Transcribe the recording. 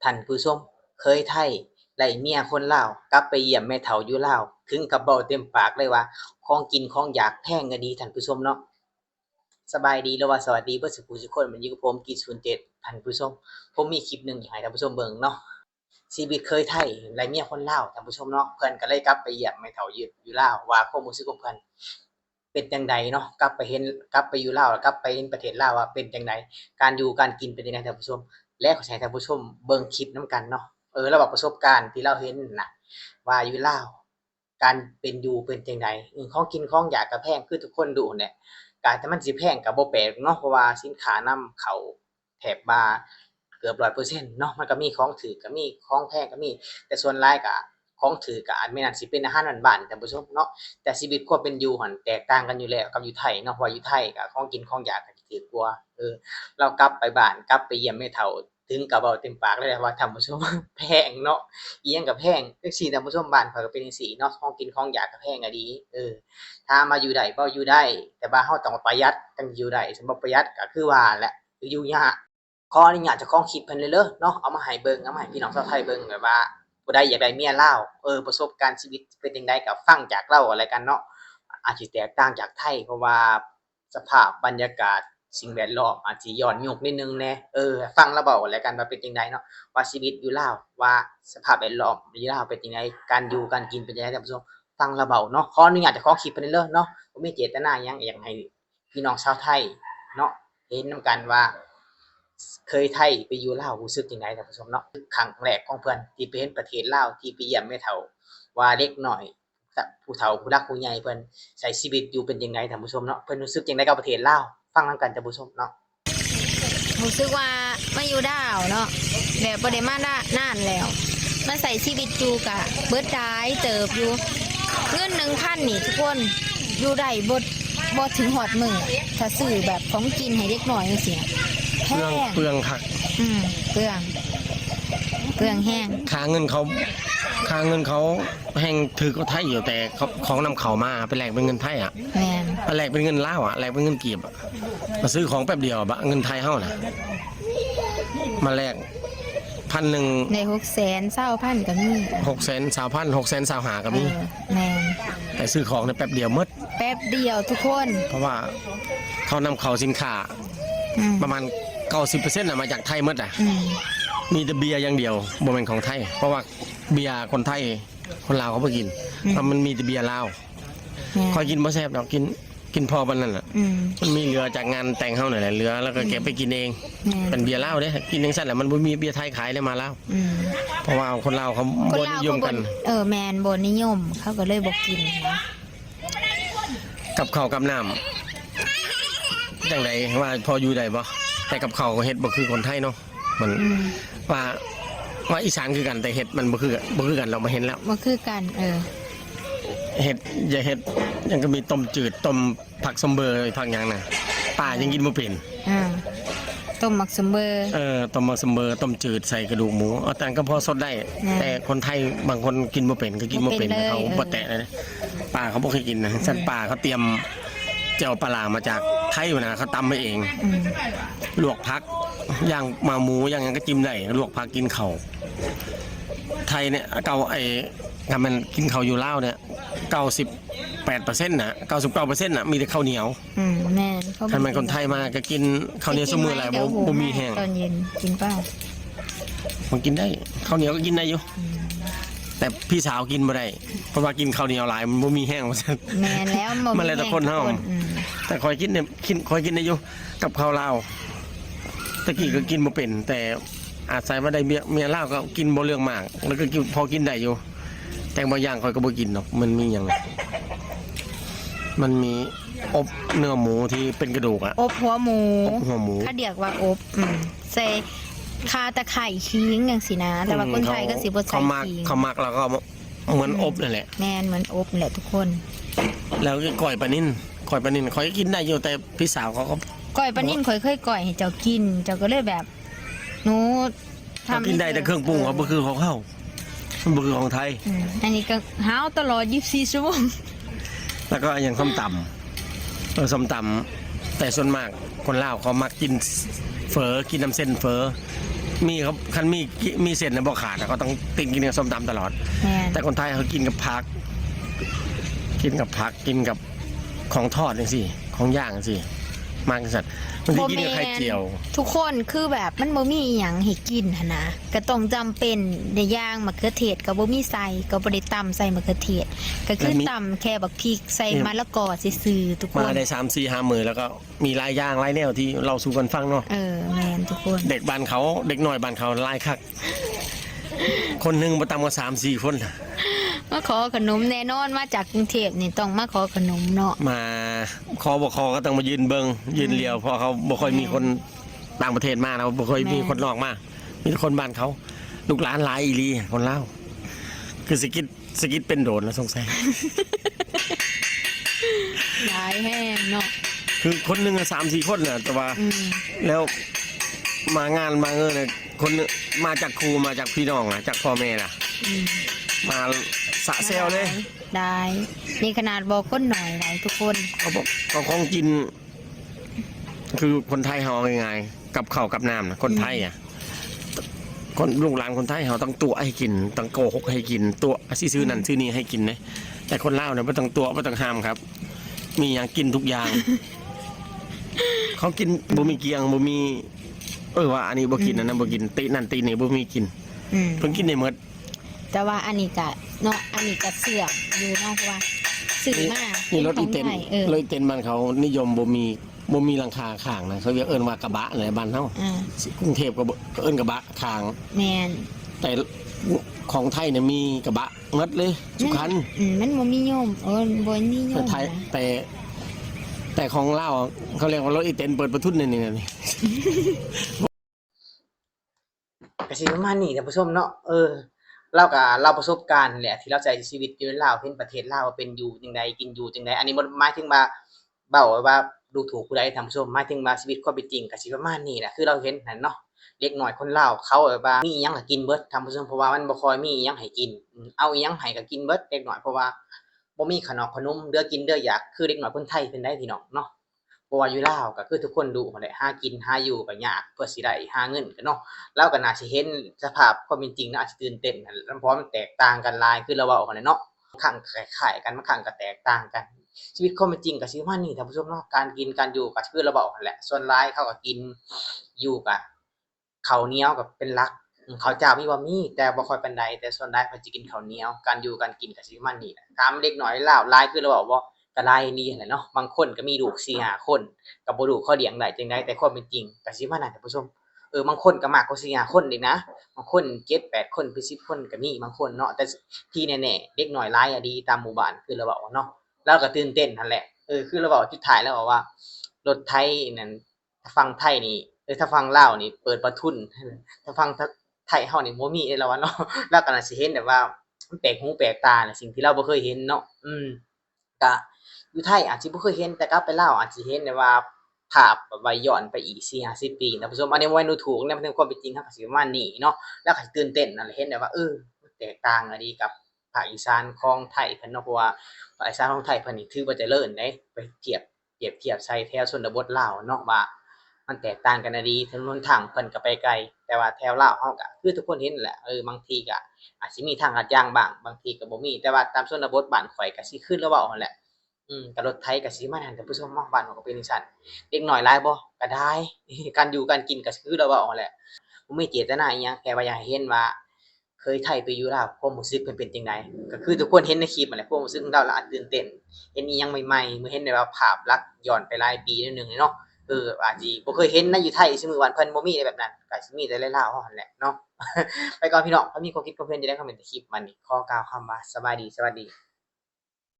ท่านผู้ชมเคยไทยได้เมียคนลาวกลับไปเยี่ยมแม่เฒ่าอยู่ลาวถึงกับเว้าเต็มปากเลยว่าของกินของอยากแพงอะดีท่านผู้ชมเนาะสบายดีหรือว่าสวัสดีเบิดสุขุสุกคนมันอยู่กับผมกิจ07ท่านผู้ชมผมมีคลิปหนึ่งอยากให้ท่านผู้ชมเบิ่งเนาะชีวิตเคยไทยได้เมียคนลาวท่านผู้ชมเนาะเพิ่นก็เลยกลับไปเยี่ยมแม่เฒ่าอยู่ลาวว่าความรู้สึกของเพิ่นเป็นจั่งใดเนาะกลับไปอยู่ลาวแล้วกลับไปเห็นประเทศลาวว่าเป็นจั่งใดการอยู่การกินเป็นจั่งใดท่านผู้ชมและขอให้ท่านผู้ชมเบิ่งคลิปนำกันเนาะ ระบบประสบการณ์ที่เราเห็นน่ะว่าอยู่ลาวการเป็นอยู่เป็นจังไดของกินของอยากก็แพงคือทุกคนรู้แหละการแต่มันสิแพงก็บ่แปลกเนาะเพราะว่าสินค้านำเข้าแทบว่าเกือบ100%เนาะมันก็มีของถูกก็มีของแพงก็มีแต่ส่วนหลายก็ของถูกก็อาจแม่นสิเป็นอาหารบ้านๆท่านผู้ชมเนาะแต่ชีวิตความเป็นอยู่หั้นแตกต่างกันอยู่แล้วกับอยู่ไทยเนาะเพราะว่าอยู่ไทยก็ของกินของอยากก็สิถูกกว่าเรากลับไปบ้านกลับไปเยี่ยมแม่เฒ่าถึงกับเว้าเต็มปากเลยว่าท่านผู้ชม แพงเนาะอิหยังก็แพงจังซี่ท่านผู้ชมบ้านข้อยก็เป็นจังซี่เนาะของกินของอยากก็แพงอะดีถามว่าอยู่ได้บ่อยู่ได้แต่ว่าเราต้องประหยัดจั่งสิอยู่ได้คันบ่ประหยัดก็คือว่าแหละอยู่ยากขออนุญาตเจ้าของคลิปเพิ่นเลยเด้อเนาะเอามาให้เบิ่งเอามาให้พี่น้องชาวไทยเบิ่งแบบว่าผู้ใดอยากได้เมียลาวประสบการณ์ชีวิตเป็นจังไดก็ฟังจากเลาก็แล้วกันเนาะอาจสิแตกต่างจากไทยเพราะว่าสภาพบรรยากาศสิ่งแวดล้อมอาจสิย้อนยุคนิดหนึ่งแหน่ฟังเลาเว้าแล้วกันว่าเป็นจั่งใดเนาะ ว่าชีวิตอยู่ลาวว่าสภาพแวดล้อมอยู่ลาวเป็นจังไดการอยู่การกินเป็นจังไดท่านผู้ชมฟังแล้วเว้าเนาะขออนุญาตเจ้าของคลิปเพิ่นเด้อเนาะบ่มีเจตนาหยังอยากให้พี่น้องชาวไทยเนาะเห็นนำกันว่าเคยไทยไปอยู่ลาวรู้สึกจังไดท่านผู้ชมเนาะครั้งแรกของเพิ่นที่ไปเห็นประเทศลาวที่ไปเยี่ยมแม่เฒ่าว่าเด็กน้อยกับผู้เฒ่าผู้หลักผู้ใหญ่เพิ่นใช้ชีวิตอยู่เป็นจังไดท่านผู้ชมเนาะเพิ่นรู้สึกจังไดกับประเทศลาวฟังนำกันท่านผู้ชมเนาะ รู้สึกว่ามาอยู่ดาวเนาะแบบบ่ได้มานานแล้วมาใส่ชีวิตอยู่กะเบิดได้เติบอยู่เงิน1,000นี่ทุกคนอยู่ได้บ่ถึงหอดมื้อถ้าซื้อแบบของกินให้เด็กน้อยจังซี่แพง เปลืองคักเปลืองแห้งค่าเงินเขาแห่งถือก็ไทยอยู่แต่ของนำเข้ามาไปแลกเป็นเงินไทยอ่ะแม่นไปแลกเป็นเงินลาวอ่ะแลกเป็นเงินกีบอ่ะมาซื้อของแป๊บเดียวบะเงินไทยเฮาน่ะมาแลก1,000ใน620,000ก็มี620,000 620,000ก็มีแม่นแต่ซื้อของในแป๊บเดียวหมดแป๊บเดียวทุกคนเพราะว่าเขานำเข้าสินค้าประมาณ 90% น่ะมาจากไทยหมดอ่ะมีแต่เบียร์อย่างเดียวบ่แม่นของไทยเพราะว่าเบียร์คนไทยคนลาวเขาบ่กินเพราะมันมีแต่เบียร์ลาวค่อยกินบ่แซ่บดอกกินพอปานนั้นน่ะมันมีเหลือจากงานแต่งเฮานั่นแหละเหลือแล้วก็เก็บไปกินเองเป็นเบียร์ลาวเด้กินจังซั่นแหละมันบ่มีเบียร์ไทยขายเลยมาลาวเพราะว่าคนลาวเขาบ่นิยมกันแม่นบ่นิยมเขาก็เลยบ่กินนะกับข้าวกับน้ำจังได๋ว่าพออยู่ได้บ่แต่กับข้าวก็เฮ็ดบ่คือคนไทยเนาะมันว่าอีสานคือกันแต่เห็ดมันบ่คือกันเรามาเห็นแล้วบ่คือกันเห็ดอย่าเห็ดยังก็มีต้มจืดต้มผักสมเบอร์ผักหยังน่ะป้ายังกินบ่เป็นต้มหมักสมเบอร์ต้มหมักสมเบอร์ต้มจืดใส่กระดูกหมูเอาแต่ก็พอสดได้แต่คนไทยบางคนกินบ่เป็นก็กินบ่เป็นเขาบ่แตะนะป้าเขาบ่เคยกินนะซั่นป้าเขาเตรียมแจ่วปลาร้ามาจากไทยนะเขาตำมาเองลวกผักย่างมาหมูย่างก็จิ้มได้ลวกผักกินข้าวไทยเนี่ยเก่าถ้ามันกินข้าวอยู่ลาวเนี่ย98%นะ99%น่ะมีแต่ข้าวเหนียวแม่นถ้ามันคนไทยมาก็กินข้าวเหนียวซุมื้อหลายบ่มีแห้งตอนเย็นกินป่ะมันกินได้ข้าวเหนียวก็กินได้อยู่แต่พี่สาวกินบ่ได้เพราะว่ากินข้าวเหนียวหลายมันบ่มีแห้งว่าซั่นแม่นแล้วมันแล้วแต่คนเฮาแต่คอยกินเนี่ยคอยกินได้อยู่กับข้าวลาวตะกี้ก็กินบ่เป็นแต่อาศัยว่าได้เมียลาวก็กินบ่เรื่องมากแล้วก็พอกินได้อยู่แต่บางอย่างคอยก็บ่กินหรอกมันมีหยังมันมีอบเนื้อหมูที่เป็นกระดูกอะอบหัวหมูถ้าเรียกว่าอบใส่คาตะไคร้ขิงจังซี่นะแต่ว่าคนไทยก็สิบ่ใส่ขิงเขามักแล้วก็เหมือนอบนั่นแหละแม่นเหมือนอบแหละทุกคนแล้วก็ก้อยปลานิ่นคอยกินได้อยู่แต่พี่สาวเขาก็ก้อยปลานิ่นเคยก่อยให้เจ้ากินเจ้าก็เลยแบบหนูทำกินได้แต่เครื่องปรุงเขาบ่คือของเขามันบ่คือของไทยอันนี้ก็หาวตลอด24ชั่วโมงแล้วก็อย่างส้มตำส้มตำแต่ส่วนมากคนลาวเขามักกินเฝอกินน้ำเส้นเฝอ มีครับคันมีเส้นนะบ่ขาดนะเขาต้องติงกินกับส้มตำตลอด แม่น แต่คนไทยเขากินกับผัก กินกับผักกินกับของทอดจังซี่ของย่างจังซี่มากสัตว์บางทีกินกับไข่เจียว ทุกคนคือแบบมันบ่มีอีหยังให้กินหั่นนะก็ต้องจำเป็นในย่างมะเขือเทศก็บ่มีใส่ก็บ่ได้ตำใส่มะเขือเทศก็คือตำแค่บักพริกใส่มะละกอซื่อๆทุกคน มาได้3-4-5 มื้อแล้วก็มีหลายอย่างหลายแนวที่เราสู่กันฟังเนาะ แม่นทุกคน เด็กบ้านเขาเด็กน้อยบ้านเขาหลายคักคนหนึงบ่ต่ำกว่า3-4 คน มาขอขนมแน่นอนมาจากกรุงเทพนี่ต้องมาขอขนมเนาะ มาคอบ่คอก็ต้องมายืนเบิงยืนเลียวเพราะเขาบ่ค่อยมีคนต่างประเทศมานะบ่ค่อยมีคนนอกมามีแต่คนบ้านเขาลูกหลานหลายอีหลีคนลาวคือสกิดเป็นโดนแล้วสงสัย หลายแห้งเนาะ คือคนหนึงอะ3-4 คนน่ะแต่ว่า แล้วมางานมาเงินเนี่ยคนหนึ่งมาจากครูมาจากพี่น้องนะจากพ่อแม่น่ะ อืม มาสะเซลเลย ได้นี่ขนาดบอกคนหน่อยหลายทุกคน เขาบอกเขาของกิน คือคนไทยเขาง่ายๆกับข้าวกับน้ำนะคนไทยอ่ะคนลูกหลานคนไทยเขาต้องตัวให้กินต้องโกหกให้กินตัวซื้อนั่นซื้อนี่ให้กินนะแต่คนลาวเนี่ยไม่ต้องตัวไม่ต้องห้ามครับ มีอย่างกินทุกอย่าง เขากินบ่มีเกียงบ่มีว่าอันนี้บ่กินอันนั้นบ่กินตีนั่นตีนี่บ่มีกินเพิ่งกินในหมด แต่ว่าอันนี้ก็เนาะอันนี้ก็เสือกอยู่เนาะเพราะว่าซื้อมา นี่รถอีเต็น ของไทย รถอีเต็นบ้านเขานิยมบ่มีหลังคาข้างนะเขาเรียกเอิ้นว่ากระบะอะไรบ้านเฮา กรุงเทพก็เอิ้นกระบะข้าง แม่น แต่ของไทยเนี่ยมีกระบะหมดเลยทุกคัน มันบ่มีโยมบ่นิย แต่ ม ไทย นะ แต่ของลาวเขาเรียกว่ารถอีเต็นเปิดประทุนนี่ ก็สิประมาณนี้ท่านผู้ชมเนาะเราก็เล่าประสบการณ์แหละที่เราใช้ชีวิตอยู่ในลาวเห็นประเทศลาวว่าเป็นอยู่จังไดกินอยู่จังไดอันนี้บ่หมายถึงว่าเว้าว่าดูถูกผู้ใดท่านผู้ชมหมายถึงว่าชีวิตความเป็นจริงก็สิประมาณนี้แหละคือเราเห็นนั่นเนาะเด็กน้อยคนลาวเขาแบบว่ามีอิหยังก็กินเบิดท่านผู้ชมเพราะว่ามันบ่ค่อยมีอิหยังให้กินเอาอิหยังให้ก็กินเบิดเด็กน้อยเพราะว่าบ่มีขนมเด้อกินเด้ออยากคือเด็กน้อยคนไทยเพิ่นได้พี่น้องเนาะ เพราะว่าอยู่ลาวก็คือทุกคนรู้หั้นแหละหากินหาอยู่ก็ยากเพื่อสิได้หาเงินกันเนาะเราก็น่าสิเห็นสภาพความเป็นจริงน่าสิตื่นเต้นนั่นเพราะมันแตกต่างกันหลายคือเราเว้ากันแหละเนาะบางครั้งคล้ายๆกันบางครั้งก็แตกต่างกัน ชีวิตความเป็นจริงก็สิประมาณนี้ท่านผู้ชมเนาะการกินการอยู่ก็คือเราเว้ากันแหละส่วนหลายเขาก็กินอยู่ก็ข้าวเหนียวก็เป็นหลักข้าวเจ้ามีบ่มีแต่บ่ค่อยปานใดแต่ส่วนหลายเพิ่นสิกินข้าวเหนียวการอยู่การกินก็สิประมาณนี้แหละถามเด็กน้อยลาวหลายคือเราเว้าบ่ ก็หลายอีหลีหั้นแหละเนาะบางคนก็มีลูก4-5คนก็บ่รู้เขาเลี้ยงได้จังไดแต่ความเป็นจริงก็สิมานั่นท่านผู้ชมบางคนก็มากกว่า4-5คนอีกนะบางคน7-8คนเป็น10คนก็มีบางคนเนาะแต่ที่แน่ๆเด็กน้อยหลายอะดีตามหมู่บ้านคือเราเว้าเนาะเราก็ตื่นเต้นนั่นแหละคือเราเว้าสุดท้ายแล้วว่ารถไทยนั่นถ้าฝั่งไทยนี่ถ้าฝั่งลาวนี่เปิดประทุนถ้าฝั่งไทยเฮานี่บ่มีแล้วว่าเนาะเราก็น่าสิเห็นแบบว่ามันแปลกหูแปลกตาน่ะสิ่งที่เราบ่เคยเห็นเนาะก็อยู่ไทยอาจสิบ่เคยเห็นแต่กลับไปลาวอาจสิเห็นได้ว่าภาพแบบว่าย้อนไปอีก4-50 ปีท่านผู้ชมอันนี้บ่แม่นดูถูกนะมันเป็นความเป็นจริงครับก็สิประมาณนี้เนาะแล้วก็สิตื่นเต้นนั่นแหละเห็นได้ว่ามันแตกต่างอะดีกับภาคอีสานของไทยเพิ่นเนาะเพราะว่าภาคอีสานของไทยเพิ่นนี่ถือว่าเจริญเด้ไปเปรียบเทียบใส่แถวชนบทลาวเนาะว่ามันแตกต่างกันอะดีถนนทางเพิ่นก็ไปไกลแต่ว่าแถวลาวเฮาก็คือทุกคนเห็นนั่นแหละบางทีก็อาจสิมีทางลาดยางบ้างบางทีก็บ่มีแต่ว่าตามชนบทบ้านข่อยก็สิคือแล้วเว้านั่นแหละก็รถไถก็สิมานั่นท่านผู้ชมเนาะบ้านเราก็เป็นจังซั่นเด็กน้อยหลายบ่ก็ได้ การอยู่การกินก็คือเราเว้านั่นแหละบ่มีเจตนาอิหยังแค่ว่าอยากให้เห็นว่าเคยไทไปอยู่ลาวความรู้สึกเพิ่นเป็นจังไดก็คือทุกคนเห็นในคลิปนั่นแหละความรู้สึกของเราแล้วอาจตื่นเต้นเห็นอิหยังใหม่ๆเมื่อเห็นได้ว่าภาพลักษณ์ย้อนไปหลายปีนิดหนึ่งเนาะอาจสิบ่เคยเห็นนะอยู่ไทยซุมื้อวันเพิ่นบ่มีอะไรแบบนั้นก็สิมีแต่ในลาวเฮาหั่นแหละเนาะ ไปก่อนพี่น้องถ้ามีความคิดความเห็นจะได้คอมเมนต์ใต้คลิปมันนี่ขอกล่าวคำว่าสบายดีสวัสดี